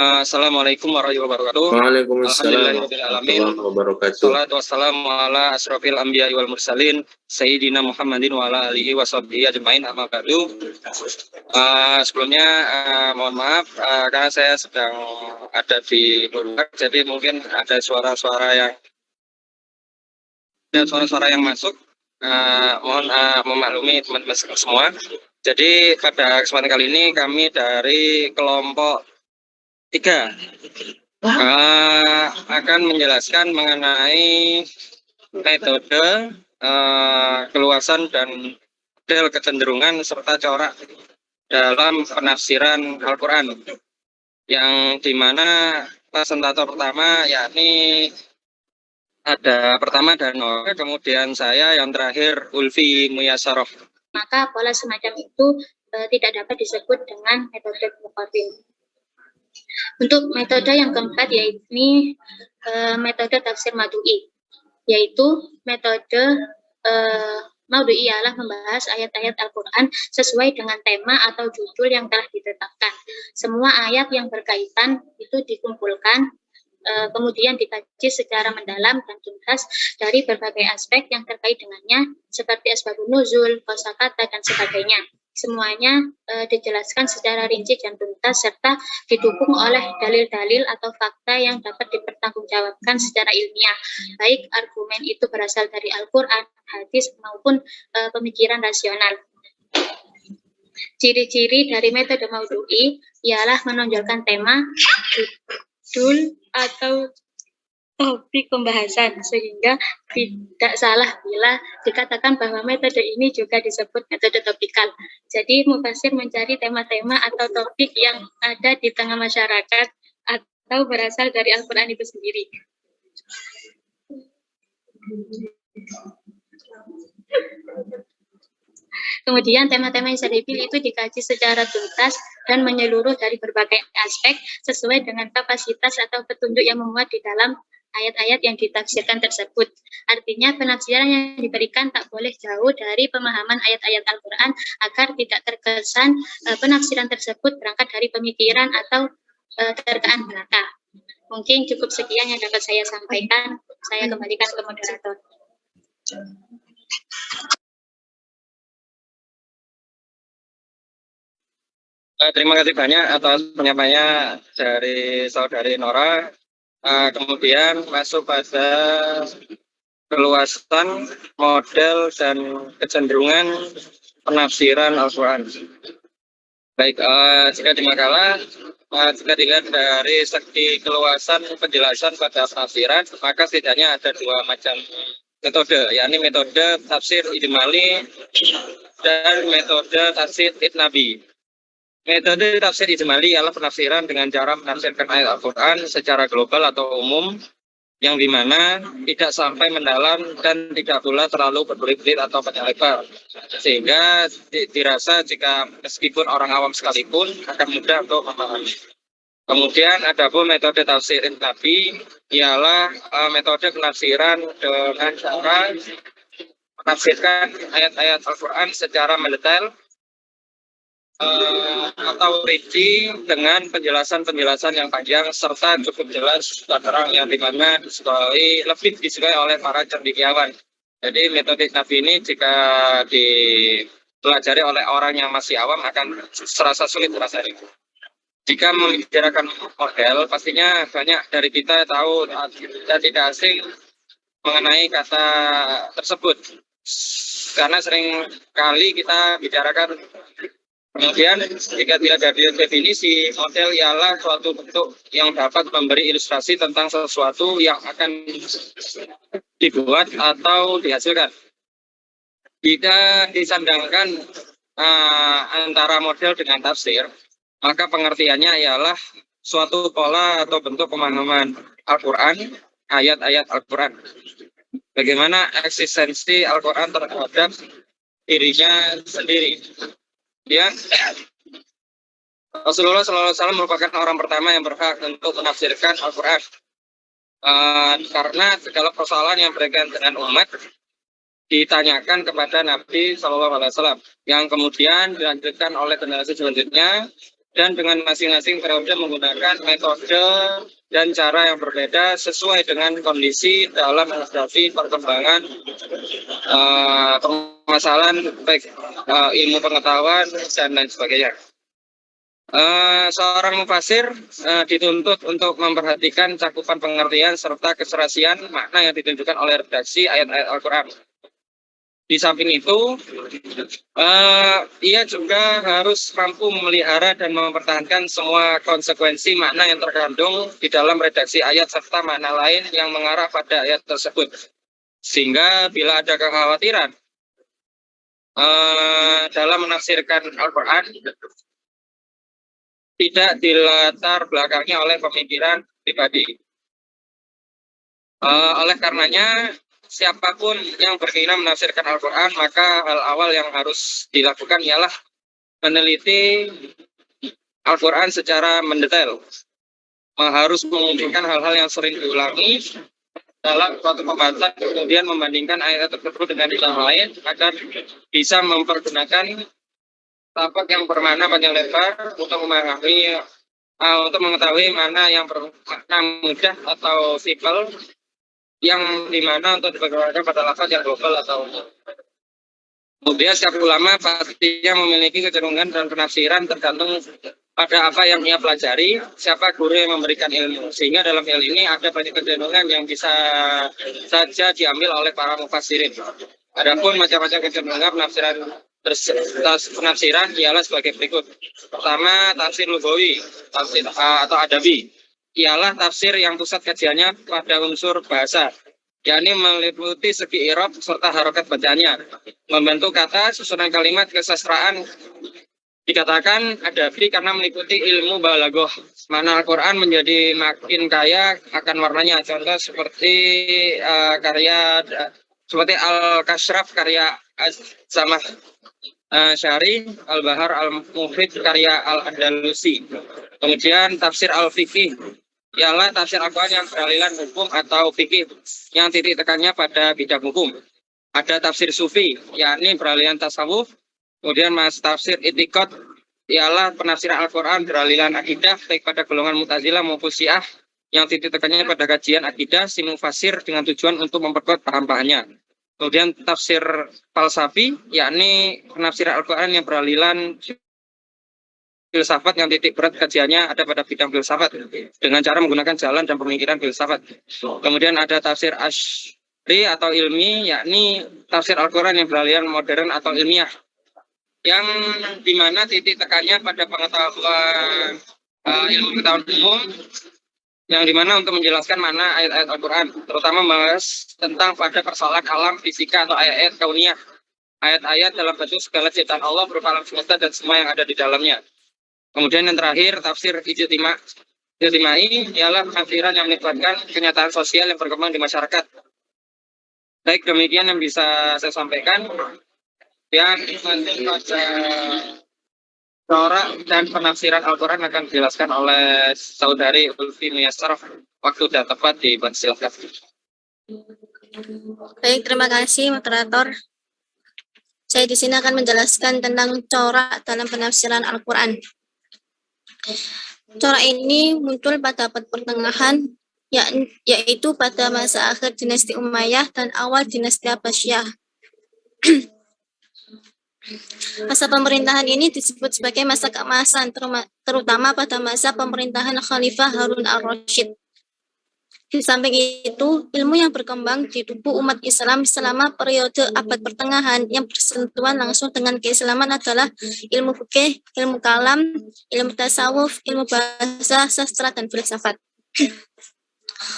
Assalamualaikum warahmatullahi wabarakatuh. Waalaikumsalam Alhamdulillahirabbil alamin. warahmatullahi wabarakatuh. Shalatu wassalamu ala asrofil anbiya'i wal mursalin Sayyidina Muhammadin wa ala alihi wa sahbihi ajma'in, amma ba'du. Sebelumnya mohon maaf karena saya sedang ada di luar, jadi mungkin ada suara-suara yang masuk. Mohon memaklumi teman-teman semua. Jadi pada kesempatan kali ini kami dari kelompok 3 akan menjelaskan mengenai metode keluasan dan model kecenderungan serta corak dalam penafsiran Al-Quran, yang dimana presentator pertama yakni ada pertama Dano, kemudian saya, yang terakhir Ulfi Muyasaroh. Maka pola semacam itu tidak dapat disebut dengan metode muqarrin. Untuk metode yang keempat yaitu metode tafsir Madu'i, yaitu metode Madu'i ialah membahas ayat-ayat Al-Quran sesuai dengan tema atau judul yang telah ditetapkan. Semua ayat yang berkaitan itu dikumpulkan, kemudian dikaji secara mendalam dan tuntas dari berbagai aspek yang terkait dengannya, seperti asbabun nuzul, kosakata, dan sebagainya. Semuanya dijelaskan secara rinci dan tuntas serta didukung oleh dalil-dalil atau fakta yang dapat dipertanggungjawabkan secara ilmiah, baik argumen itu berasal dari Al-Quran, hadis, maupun pemikiran rasional. Ciri-ciri dari metode Maudhu'i ialah menonjolkan tema, judul, atau topik pembahasan, sehingga tidak salah bila dikatakan bahwa metode ini juga disebut metode topikal. Jadi mufasir mencari tema-tema atau topik yang ada di tengah masyarakat atau berasal dari Al-Quran itu sendiri. Kemudian tema-tema yang saya dipilih itu dikaji secara tuntas dan menyeluruh dari berbagai aspek sesuai dengan kapasitas atau petunjuk yang memuat di dalam ayat-ayat yang ditafsirkan tersebut. Artinya penafsiran yang diberikan tak boleh jauh dari pemahaman ayat-ayat Al-Quran agar tidak terkesan penafsiran tersebut berangkat dari pemikiran atau terkaan belaka. Mungkin cukup sekian yang dapat saya sampaikan. Saya kembalikan ke moderator. Terima kasih banyak atas penyampaiannya dari saudari Nora. Kemudian masuk pada keluasan, model, dan kecenderungan penafsiran Al-Quran. Baik, jika jika dilihat dari segi keluasan penjelasan pada penafsiran, maka setidaknya ada dua macam metode, yakni metode tafsir ijmali dan metode tafsir itnabi. Metode tafsir ijmali ialah penafsiran dengan cara menafsirkan ayat Al-Quran secara global atau umum, yang dimana tidak sampai mendalam dan tidak pula terlalu berbelit-belit atau panjang lebar, sehingga dirasa jika meskipun orang awam sekalipun akan mudah untuk memahami. Kemudian ada pun metode tafsir itnabi, ialah metode penafsiran dengan cara menafsirkan ayat-ayat Al-Quran secara mendetail atau rinci dengan penjelasan-penjelasan yang panjang serta cukup jelas dan terang, yang dimana lebih disukai oleh para cendekiawan. Jadi metode Nabi ini jika dipelajari oleh orang yang masih awam akan serasa sulit rasanya. Jika membicarakan model, pastinya banyak dari kita tahu dan tidak asing mengenai kata tersebut, karena sering kali kita bicarakan. Kemudian jika tidak ada definisi, model ialah suatu bentuk yang dapat memberi ilustrasi tentang sesuatu yang akan dibuat atau dihasilkan. Jika disandangkan antara model dengan tafsir, maka pengertiannya ialah suatu pola atau bentuk pemahaman Al-Quran, ayat-ayat Al-Quran. Bagaimana eksistensi Al-Quran terhadap dirinya sendiri. Ya, Rasulullah SAW merupakan orang pertama yang berhak untuk menafsirkan Al-Quran, karena segala persoalan yang berkaitan dengan umat ditanyakan kepada Nabi SAW, yang kemudian dilanjutkan oleh generasi selanjutnya dan dengan masing-masing periode menggunakan metode dan cara yang berbeda sesuai dengan kondisi dalam menghadapi perkembangan permasalahan baik ilmu pengetahuan dan lain sebagainya. Seorang mufasir dituntut untuk memperhatikan cakupan pengertian serta keserasian makna yang ditunjukkan oleh redaksi ayat-ayat Al-Quran. Di samping itu, ia juga harus mampu memelihara dan mempertahankan semua konsekuensi makna yang terkandung di dalam redaksi ayat serta makna lain yang mengarah pada ayat tersebut. Sehingga bila ada kekhawatiran dalam menafsirkan Al-Quran, tidak dilatar belakangnya oleh pemikiran pribadi. Oleh karenanya, siapapun yang berkeinginan menafsirkan Al-Quran, maka hal awal yang harus dilakukan ialah meneliti Al-Quran secara mendetail. Harus mengumpulkan hal-hal yang sering diulangi dalam suatu pembahasan, kemudian membandingkan ayat tersebut dengan yang lain agar bisa mempergunakan tapak yang bermakna panjang lebar untuk memahami, untuk mengetahui mana yang bermakna mudah atau simpel, yang dimana untuk dipergunakan pada lafaz yang global atau kemudian setiap ulama pastinya memiliki kecenderungan dan penafsiran tergantung pada apa yang ia pelajari, siapa guru yang memberikan ilmu. Sehingga dalam hal ini ada banyak kecenderungan yang bisa saja diambil oleh para mufassirin. Adapun macam-macam kecenderungan penafsiran ialah sebagai berikut. Pertama, tafsir lugawi, tafsir atau adabi. Ialah tafsir yang pusat kajiannya pada unsur bahasa, yakni meliputi segi i'rab serta harokat bacaannya, membentuk kata, susunan kalimat, kesastraan. Dikatakan adabi karena meliputi ilmu balaghah. Mana Al-Quran menjadi makin kaya akan warnanya. Contoh seperti karya seperti Al-Kashraf karya Az-Zamah Syari, Al-Bahar Al-Muhrid karya Al-Andalusi. Kemudian tafsir Al-Fiqih ialah tafsir Al-Quran yang beraliran hukum atau fikih yang titik tekannya pada bidang hukum. Ada tafsir Sufi, yakni beraliran tasawuf. Kemudian tafsir Itikad ialah penafsiran Al-Quran beraliran akidah baik pada golongan Mu'tazilah maupun Syiah yang titik tekannya pada kajian akidah si mufasir dengan tujuan untuk memperkuat paham-pahamnya. Kemudian tafsir falsafi, yakni penafsiran Al-Quran yang beraliran filsafat yang titik berat kajiannya ada pada bidang filsafat dengan cara menggunakan jalan dan pemikiran filsafat. Kemudian ada tafsir Asy'ari atau ilmi, yakni tafsir Al-Quran yang beraliran modern atau ilmiah, yang dimana titik tekannya pada pengetahuan ilmu pengetahuan umum, yang dimana untuk menjelaskan mana ayat-ayat Al-Quran, terutama membahas tentang pada persoalan alam, fisika atau ayat-ayat kauniyah, ayat-ayat dalam bentuk segala ciptaan Allah berupa alam semesta dan semua yang ada di dalamnya. Kemudian yang terakhir, tafsir ijtimai ialah penafsiran yang melibatkan kenyataan sosial yang berkembang di masyarakat. Baik, demikian yang bisa saya sampaikan. Yang nanti pada corak dan penafsiran Al-Quran akan dijelaskan oleh saudari Ulfi Muyassar. Waktu sudah tepat, dipersilakan. Baik, terima kasih moderator. Saya di sini akan menjelaskan tentang corak dalam penafsiran Al-Quran. Corak ini muncul pada abad pertengahan, yaitu pada masa akhir dinasti Umayyah dan awal dinasti Abbasiyah. Masa pemerintahan ini disebut sebagai masa keemasan, terutama pada masa pemerintahan Khalifah Harun al-Rasyid. Di samping itu, ilmu yang berkembang di tubuh umat Islam selama periode abad pertengahan yang bersentuhan langsung dengan keislaman adalah ilmu fikih, ilmu kalam, ilmu tasawuf, ilmu bahasa, sastra, dan filsafat.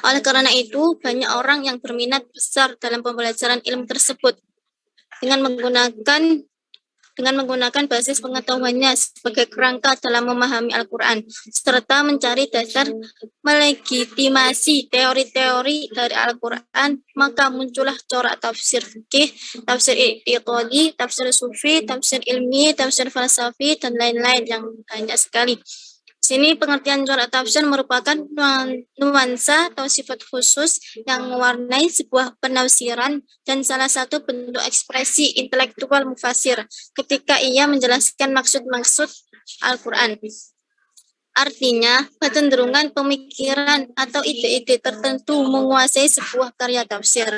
Oleh karena itu, banyak orang yang berminat besar dalam pembelajaran ilmu tersebut dengan menggunakan basis pengetahuannya sebagai kerangka dalam memahami Al-Quran, serta mencari dasar melegitimasi teori-teori dari Al-Quran, maka muncullah corak tafsir fikih, tafsir i'tiqadi, tafsir sufi, tafsir ilmi, tafsir falsafi, dan lain-lain yang banyak sekali. Sini pengertian corak tafsir merupakan nuansa atau sifat khusus yang mewarnai sebuah penafsiran dan salah satu bentuk ekspresi intelektual mufasir ketika ia menjelaskan maksud-maksud Al-Quran. Artinya, kecenderungan pemikiran atau ide-ide tertentu menguasai sebuah karya tafsir.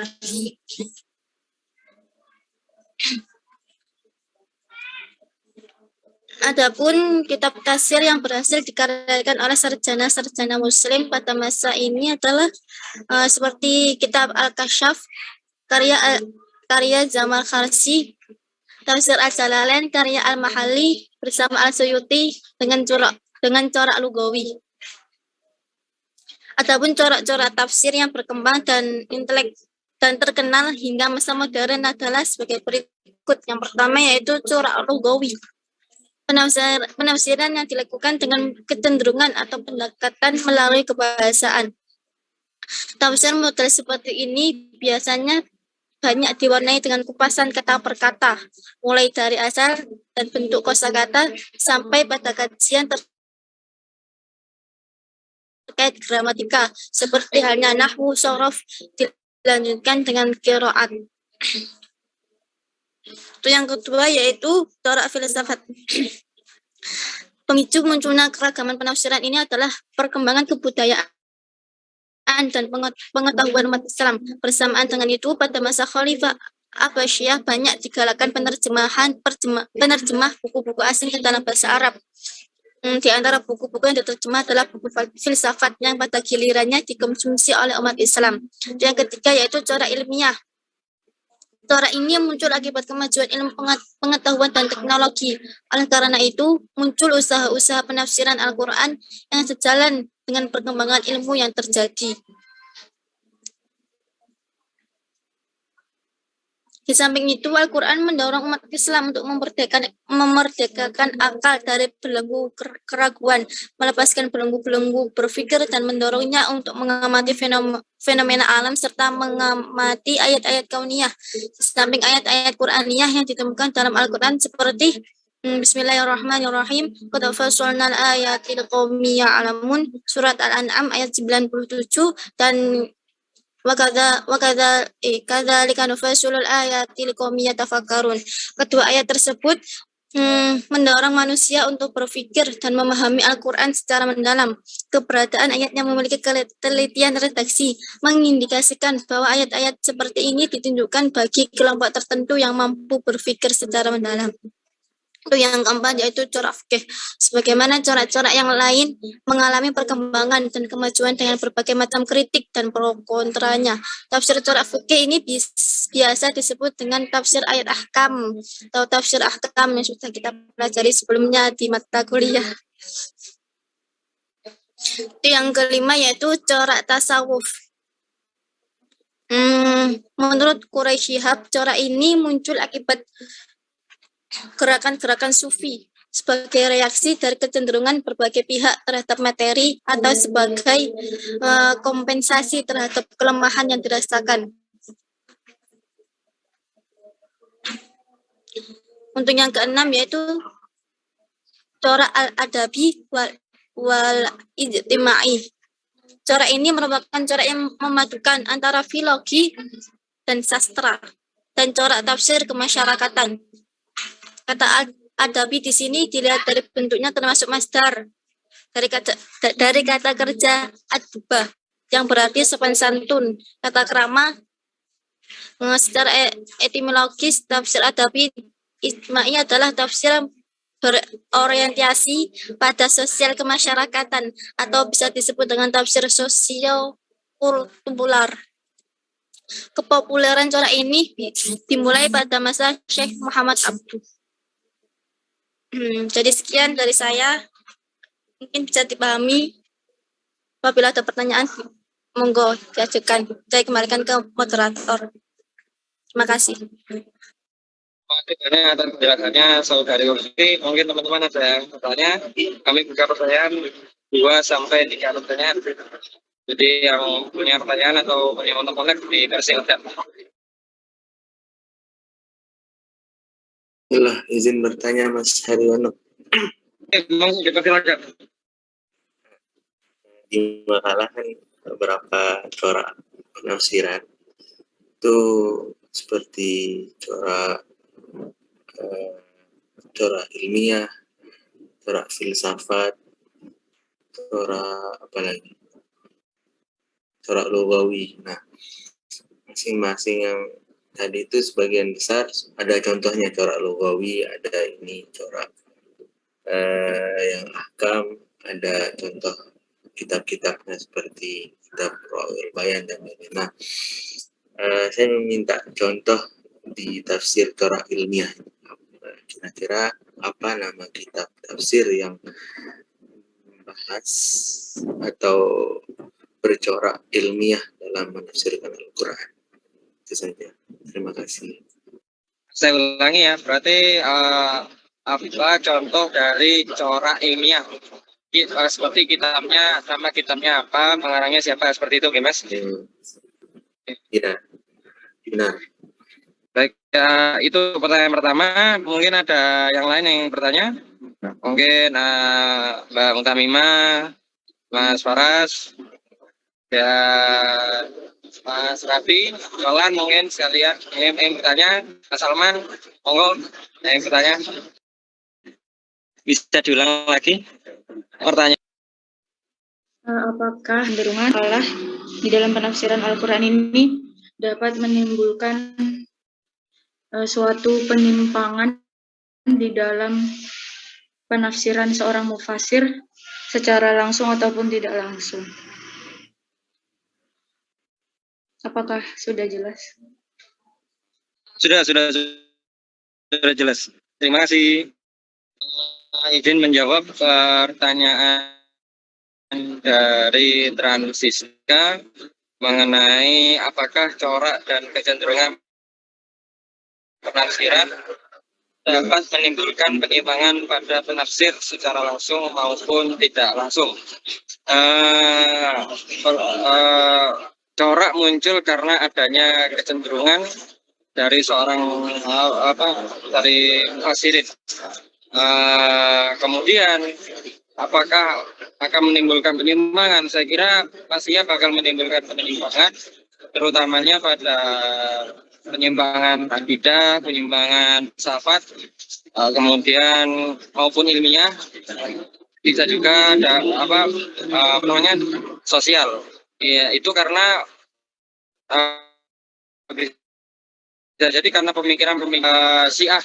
Adapun kitab tafsir yang berhasil dikaryakan oleh sarjana-sarjana muslim pada masa ini adalah seperti kitab Al-Kasyaf, karya Jamal Kharsi, tafsir Al-Jalalain karya Al-Mahalli bersama Al-Suyuti dengan corak lugawi. Adapun corak-corak tafsir yang berkembang dan terkenal hingga masa modern adalah sebagai berikut. Yang pertama yaitu corak lugawi. Penafsiran yang dilakukan dengan kecenderungan atau pendekatan melalui kebahasaan. Tafsir model seperti ini biasanya banyak diwarnai dengan kupasan kata per kata, mulai dari asal dan bentuk kosakata sampai pada kajian terkait gramatika, seperti halnya nahwu, sorof, dilanjutkan dengan qiraat. Yang kedua yaitu corak filsafat. Pemicu munculnya keragaman penafsiran ini adalah perkembangan kebudayaan dan pengetahuan umat Islam. Bersamaan dengan itu, pada masa Khalifah Abbasiyah banyak digalakkan penerjemah buku-buku asing ke dalam bahasa Arab. Di antara buku-buku yang diterjemah adalah buku filsafat yang pada gilirannya dikonsumsi oleh umat Islam. Yang ketiga yaitu corak ilmiah. Corak ini muncul akibat kemajuan ilmu pengetahuan dan teknologi. Oleh karena itu, muncul usaha-usaha penafsiran Al-Quran yang sejalan dengan perkembangan ilmu yang terjadi. Di samping itu, Al-Quran mendorong umat Islam untuk memerdekakan akal dari belenggu keraguan, melepaskan belenggu-belenggu berpikir dan mendorongnya untuk mengamati fenomena alam serta mengamati ayat-ayat kauniyah. Di samping ayat-ayat Qur'aniyah yang ditemukan dalam Al-Quran seperti Bismillahirrahmanirrahim. Qad fassalnal ayati liqaumin ya'lamun, surat Al-An'am ayat 97, dan kadzalika nufassilul ayati liqaumin yatafakkarun. Kedua ayat tersebut mendorong manusia untuk berpikir dan memahami Al-Quran secara mendalam. Keberadaan ayat yang memiliki telitian redaksi mengindikasikan bahwa ayat-ayat seperti ini ditunjukkan bagi kelompok tertentu yang mampu berpikir secara mendalam. Itu yang keempat yaitu corak fikih. Sebagaimana corak-corak yang lain mengalami perkembangan dan kemajuan dengan berbagai macam kritik dan pro kontranya. Tafsir corak fikih ini biasa disebut dengan tafsir ayat ahkam atau tafsir ahkam yang sudah kita pelajari sebelumnya di mata kuliah. Itu yang kelima yaitu corak tasawuf. Menurut Quraisy Shihab, corak ini muncul akibat gerakan-gerakan sufi sebagai reaksi dari kecenderungan berbagai pihak terhadap materi atau sebagai kompensasi terhadap kelemahan yang dirasakan. Untuk yang keenam yaitu corak al-adabi wal ijtimai. Corak ini merupakan corak yang memadukan antara filologi dan sastra dan corak tafsir kemasyarakatan. Kata adabi di sini dilihat dari bentuknya termasuk masdar dari kata kerja adba yang berarti sopan santun. Kata krama secara etimologis tafsir adabi ijma'i adalah tafsir berorientasi pada sosial kemasyarakatan atau bisa disebut dengan tafsir sosio-kultural. Kepopuleran corak ini dimulai pada masa Syekh Muhammad Abduh. Jadi sekian dari saya, mungkin bisa dipahami. Apabila ada pertanyaan, monggo diajukan. Saya kembalikan ke moderator. Terima kasih. Terima kasih atas penjelasannya Saudari Ufi. Mungkin teman-teman ada yang bertanya, kami buka pertanyaan 2-3 pertanyaan. Jadi yang punya pertanyaan atau punya kontak dipersilakan. Izin bertanya Mas Haryono. Dipersilakan. Di makalah kan beberapa corak penafsiran itu seperti corak ilmiah, corak filsafat, corak apa lagi? Corak lugawi. Nah, masing-masing yang tadi itu sebagian besar ada contohnya corak lugawi, ada ini corak yang ahkam, ada contoh kitab-kitabnya seperti kitab Rawil Bayan dan lain-lain. Nah, saya meminta contoh di tafsir corak ilmiah. Kira-kira apa nama kitab tafsir yang membahas atau bercorak ilmiah dalam menafsirkan Al-Quran? Itu saja. Terima kasih. Saya ulangi ya, berarti apa contoh dari corak ilmiah? Seperti kitabnya, nama kitabnya apa, pengarangnya siapa, seperti itu, Mas? Iya, benar. Baik, ya, itu pertanyaan pertama. Mungkin ada yang lain yang bertanya? Mungkin Mbak Mutamimah, Mas Faras, ya Mas Rafi, Jolan mungkin sekalian yang bertanya. Mas Salman, monggo yang bertanya. Bisa diulang lagi pertanyaan? Apakah kecenderungan Allah di dalam penafsiran Al-Quran ini dapat menimbulkan suatu penyimpangan di dalam penafsiran seorang mufasir secara langsung ataupun tidak langsung? Apakah sudah jelas? Sudah jelas. Terima kasih. Izin menjawab pertanyaan dari Transiska mengenai apakah corak dan kecenderungan penafsiran dapat menimbulkan penyimpangan pada penafsir secara langsung maupun tidak langsung. Corak muncul karena adanya kecenderungan dari seorang dari mufassirin. Kemudian apakah akan menimbulkan penyimpangan? Saya kira pastinya bakal menimbulkan penyimpangan, terutamanya pada penyimpangan akidah, penyimpangan filsafat, kemudian maupun ilmiah, bisa juga ada sosial. Ya, itu karena bisa jadi karena pemikiran Syiah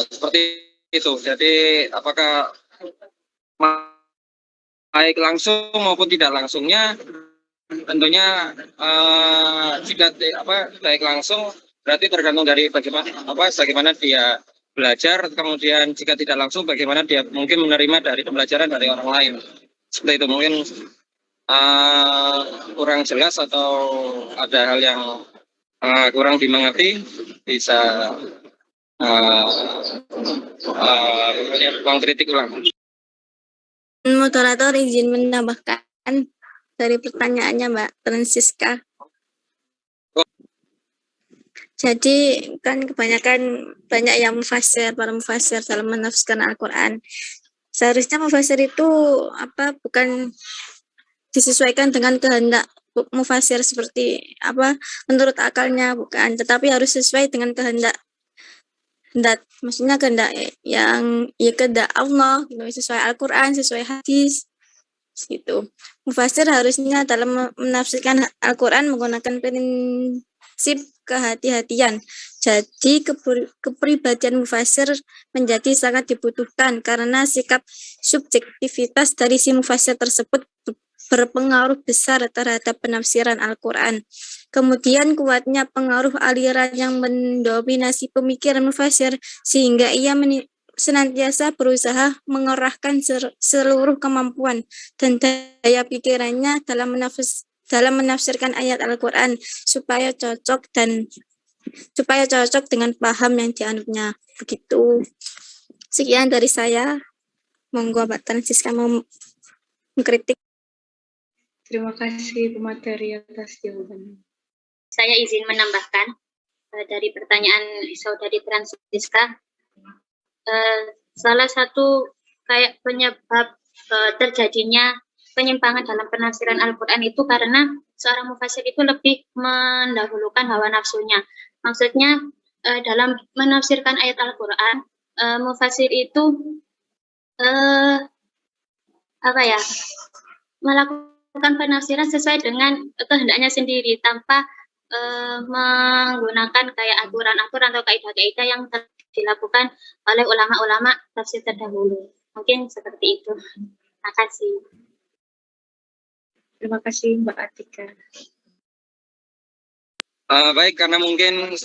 seperti itu. Jadi apakah baik langsung maupun tidak langsungnya, tentunya jika baik langsung berarti tergantung dari bagaimana dia belajar, kemudian jika tidak langsung bagaimana dia mungkin menerima dari pembelajaran dari orang lain. Seperti itu, mungkin kurang jelas atau ada hal yang kurang dimengerti, bisa ruang kritik ulang. Moderator izin menambahkan dari pertanyaannya Mbak Transiska. Jadi kan kebanyakan banyak yang para mufasir dalam menafsirkan Al-Quran. Seharusnya mufasir itu bukan disesuaikan dengan kehendak mufasir seperti menurut akalnya, bukan, tetapi harus sesuai dengan kehendak maksudnya kehendak yang kehendak Allah, sesuai Al-Quran, sesuai hadis gitu. Mufasir harusnya dalam menafsirkan Al-Quran menggunakan prinsip kehati-hatian. Jadi kepribadian mufasir menjadi sangat dibutuhkan karena sikap subjektivitas dari si mufasir tersebut berpengaruh besar terhadap penafsiran Al-Quran. Kemudian kuatnya pengaruh aliran yang mendominasi pemikiran mufasir sehingga ia senantiasa berusaha mengerahkan seluruh kemampuan dan daya pikirannya dalam menafsirkan ayat Al-Quran supaya cocok dengan paham yang dianutnya. Begitu. Sekian dari saya. Monggo Mbak Transiska mau mengkritik. Terima kasih pemateri atas jawabannya. Saya izin menambahkan dari pertanyaan saudari Transiska. Salah satu penyebab terjadinya penyimpangan dalam penafsiran Al-Quran itu karena seorang mufasir itu lebih mendahulukan hawa nafsunya. Maksudnya dalam menafsirkan ayat Al-Quran, mufasir itu apa ya, melakukan penafsiran sesuai dengan kehendaknya sendiri tanpa menggunakan kayak aturan-aturan atau kaidah-kaidah yang dilakukan oleh ulama-ulama tafsir terdahulu. Mungkin seperti itu. Terima kasih. Terima kasih Mbak Atika. Baik, karena mungkin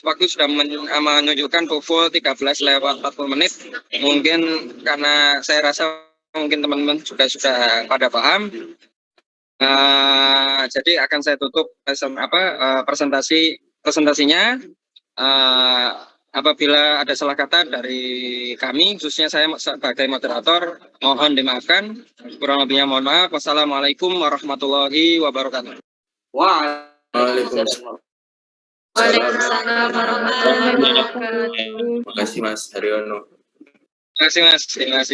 waktu sudah menunjukkan pukul 13:40. Mungkin karena saya rasa mungkin teman-teman juga sudah pada paham. Jadi akan saya tutup presentasinya. Apabila ada salah kata dari kami, khususnya saya sebagai moderator, mohon dimaafkan. Kurang lebihnya mohon maaf. Wassalamualaikum warahmatullahi wabarakatuh. Waalaikumsalam. Waalaikumsalam warahmatullahi wabarakatuh. Terima kasih Mas Haryono. Terima kasih Mas. Terima kasih.